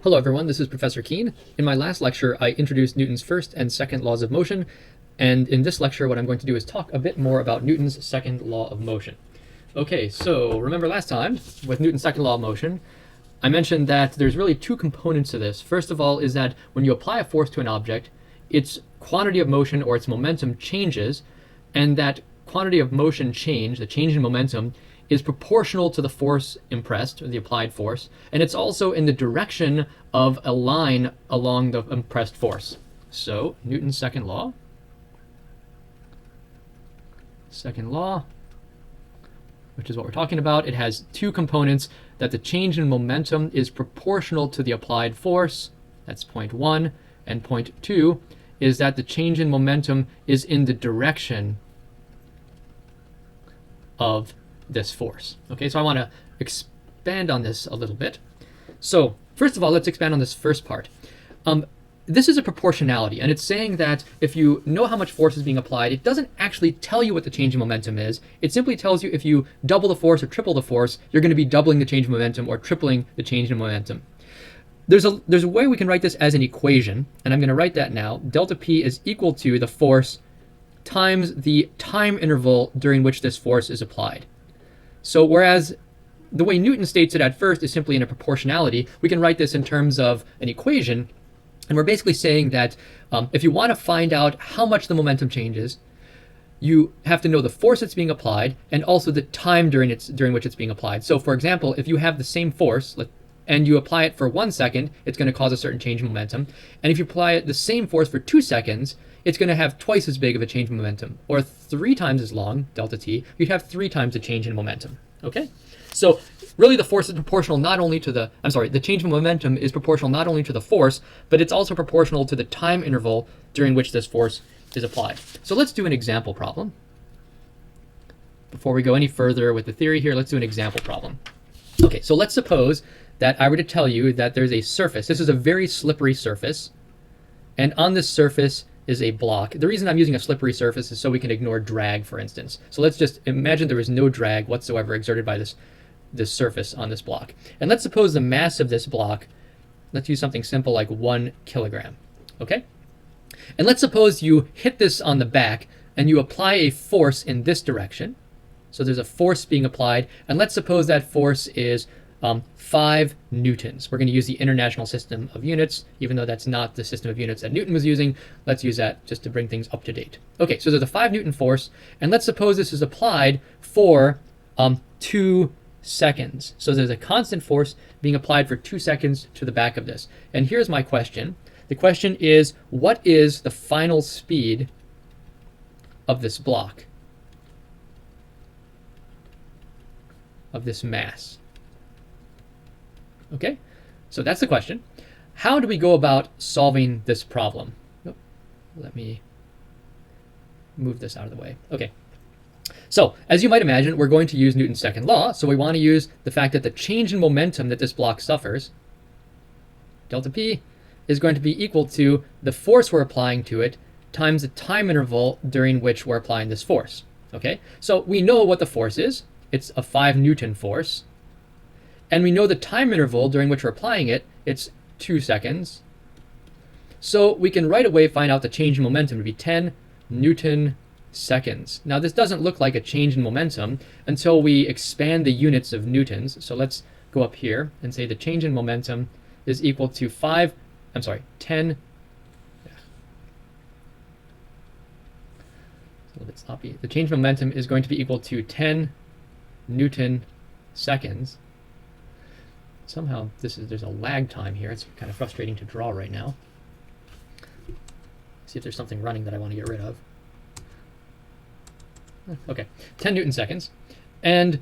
Hello everyone, this is Professor Kuehn. In my last lecture, I introduced Newton's first and second laws of motion, and in this lecture what I'm going to do is talk a bit more about Newton's second law of motion. Okay, so remember last time, with Newton's second law of motion, I mentioned that there's really two components to this. First of all is that when you apply a force to an object, its quantity of motion or its momentum changes, and that quantity of motion change, the change in momentum, is proportional to the force impressed, or the applied force, and it's also in the direction of a line along the impressed force. So Newton's second law, which is what we're talking about, it has two components: that the change in momentum is proportional to the applied force, that's point 1, and point 2 is that the change in momentum is in the direction of this force. Okay, so I want to expand on this a little bit. So first of all, let's expand on this first part. This is a proportionality, and it's saying that if you know how much force is being applied, it doesn't actually tell you what the change in momentum is. It simply tells you if you double the force or triple the force, you're going to be doubling the change in momentum or tripling the change in momentum. There's a way we can write this as an equation, and I'm going to write that now. Delta P is equal to the force times the time interval during which this force is applied. So whereas the way Newton states it at first is simply in a proportionality, we can write this in terms of an equation. And we're basically saying that if you want to find out how much the momentum changes, you have to know the force that's being applied and also the time during which it's being applied. So for example, if you have the same force and you apply it for 1 second, it's going to cause a certain change in momentum. And if you apply the same force for 2 seconds, it's going to have twice as big of a change in momentum, or 3 times as long, delta t, you'd have 3 times the change in momentum. Okay? So really the force is proportional not only to the change in momentum is proportional not only to the force, but it's also proportional to the time interval during which this force is applied. So let's do an example problem. Before we go any further with the theory here, let's do an example problem. Okay, so let's suppose that I were to tell you that there's a surface. This is a very slippery surface, and on this surface is a block. The reason I'm using a slippery surface is so we can ignore drag, for instance. So let's just imagine there is no drag whatsoever exerted by this surface on this block. And let's suppose the mass of this block, let's use something simple like 1 kilogram. Okay? And let's suppose you hit this on the back and you apply a force in this direction. So there's a force being applied, and let's suppose that force is 5 newtons. We're going to use the International System of Units, even though that's not the system of units that Newton was using. Let's use that just to bring things up to date. Okay, so there's a 5 Newton force, and let's suppose this is applied for 2 seconds. So there's a constant force being applied for 2 seconds to the back of this. And here's my question. The question is, what is the final speed of this block, of this mass? Okay, so that's the question. How do we go about solving this problem? Oh, let me move this out of the way. Okay, so as you might imagine, we're going to use Newton's second law. So we want to use the fact that the change in momentum that this block suffers, delta P, is going to be equal to the force we're applying to it times the time interval during which we're applying this force. Okay, so we know what the force is. It's a 5 Newton force. And we know the time interval during which we're applying it, it's 2 seconds. So we can right away find out the change in momentum to be 10 Newton seconds. Now this doesn't look like a change in momentum until we expand the units of newtons. So let's go up here and say the change in momentum is equal to 10. Yeah. It's a little bit sloppy. The change in momentum is going to be equal to 10 Newton seconds. Somehow there's a lag time here. It's kind of frustrating to draw right now. See if there's something running that I want to get rid of. Okay, 10 Newton seconds. And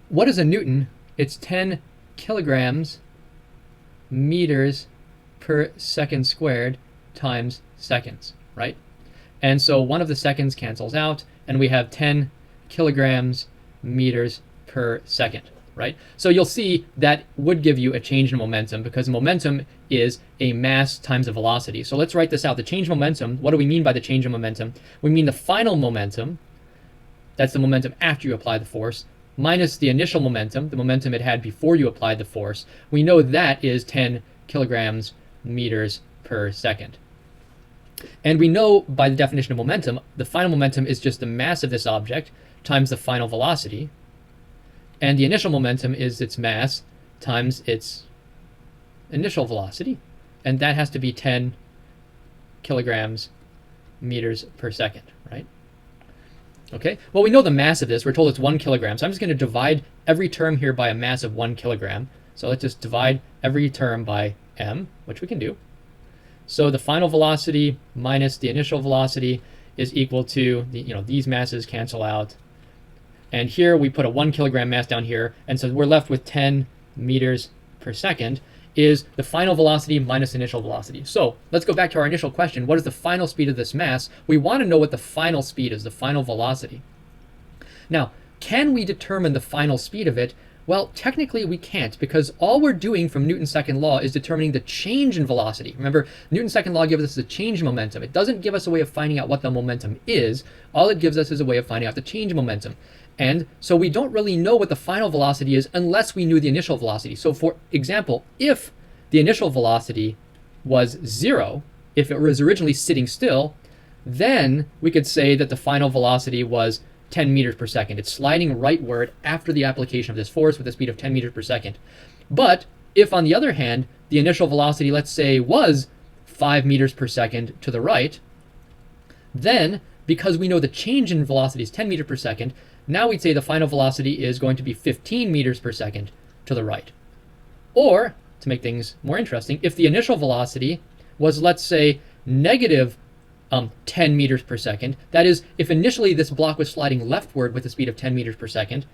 what is a Newton? It's 10 kilograms meters per second squared times seconds, right? And so one of the seconds cancels out, and we have 10 kilograms meters per second. Right? So you'll see that would give you a change in momentum, because momentum is a mass times a velocity. So let's write this out. The change in momentum, what do we mean by the change in momentum? We mean the final momentum, that's the momentum after you apply the force, minus the initial momentum, the momentum it had before you applied the force. We know that is 10 kilograms meters per second. And we know by the definition of momentum, the final momentum is just the mass of this object times the final velocity. And the initial momentum is its mass times its initial velocity. And that has to be 10 kilograms meters per second, right? Okay, well, we know the mass of this. We're told it's 1 kilogram. So I'm just going to divide every term here by a mass of 1 kilogram. So let's just divide every term by m, which we can do. So the final velocity minus the initial velocity is equal to, these masses cancel out. And here we put a 1 kilogram mass down here. And so we're left with 10 meters per second is the final velocity minus initial velocity. So let's go back to our initial question. What is the final speed of this mass? We want to know what the final speed is, the final velocity. Now, can we determine the final speed of it? Well, technically we can't, because all we're doing from Newton's second law is determining the change in velocity. Remember, Newton's second law gives us the change in momentum. It doesn't give us a way of finding out what the momentum is. All it gives us is a way of finding out the change in momentum. And so we don't really know what the final velocity is unless we knew the initial velocity. So for example, if the initial velocity was 0, if it was originally sitting still, then we could say that the final velocity was 10 meters per second. It's sliding rightward after the application of this force with a speed of 10 meters per second. But if, on the other hand, the initial velocity, let's say, was 5 meters per second to the right, then because we know the change in velocity is 10 meters per second, now we'd say the final velocity is going to be 15 meters per second to the right. Or, to make things more interesting, if the initial velocity was, let's say, negative 10 meters per second, that is, if initially this block was sliding leftward with a speed of 10 meters per second,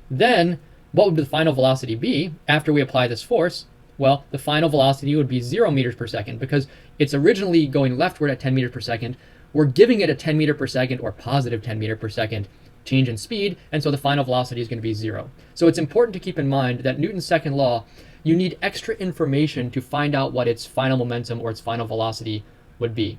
then what would the final velocity be after we apply this force? Well, the final velocity would be 0 meters per second, because it's originally going leftward at 10 meters per second. We're giving it a 10 meter per second or positive 10 meter per second change in speed, and so the final velocity is going to be 0. So it's important to keep in mind that Newton's second law, you need extra information to find out what its final momentum or its final velocity would be.